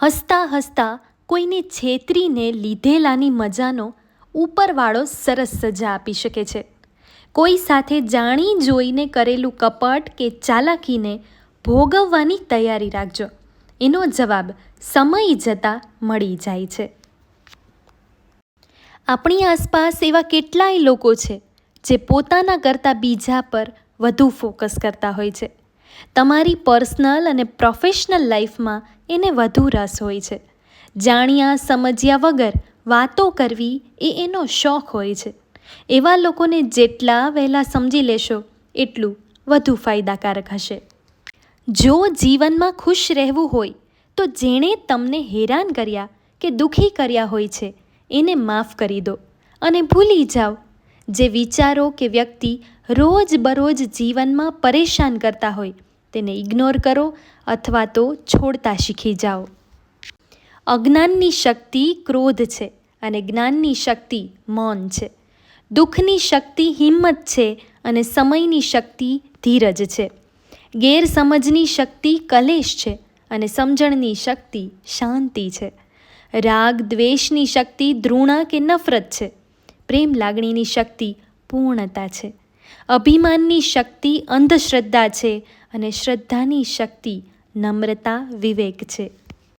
હસતા હસતા કોઈને છેતરીને લીધેલાની મજાનો ઉપરવાળો સરસ સજા આપી શકે છે. કોઈ સાથે જાણી જોઈને કરેલું કપટ કે ચાલાકીને ભોગવવાની તૈયારી રાખજો. એનો જવાબ સમય જતાં મળી જાય છે. આપણી આસપાસ એવા કેટલાય લોકો છે જે પોતાના કરતાં બીજા પર વધુ ફોકસ કરતા હોય છે. તમારી પર્સનલ અને પ્રોફેશનલ લાઈફમાં એને વધુ રસ હોય છે. જાણ્યા સમજ્યા વગર વાતો કરવી એ એનો શોખ હોય છે. એવા લોકોને જેટલા વહેલા સમજી લેશો એટલું વધુ ફાયદાકારક હશે. જો જીવનમાં ખુશ રહેવું હોય તો જેણે તમને હેરાન કર્યા કે દુઃખી કર્યા હોય છે એને માફ કરી દો અને ભૂલી જાઓ. જે વિચારો કે વ્યક્તિ રોજબરોજ જીવનમાં પરેશાન કરતા હોય તેને ઇગ્નોર કરો અથવા તો છોડતા શીખી જાઓ. અજ્ઞાનની શક્તિ ક્રોધ છે અને જ્ઞાનની શક્તિ મૌન છે. દુઃખની શક્તિ હિંમત છે અને સમયની શક્તિ ધીરજ છે. ગેરસમજની શક્તિ કલેશ છે અને સમજણની શક્તિ શાંતિ છે. રાગ દ્વેષની શક્તિ દ્રુણા કે નફરત છે. પ્રેમ લાગણીની શક્તિ પૂર્ણતા છે. અભિમાનની શક્તિ અંધશ્રદ્ધા છે અને શ્રદ્ધાની શક્તિ નમ્રતા વિવેક છે.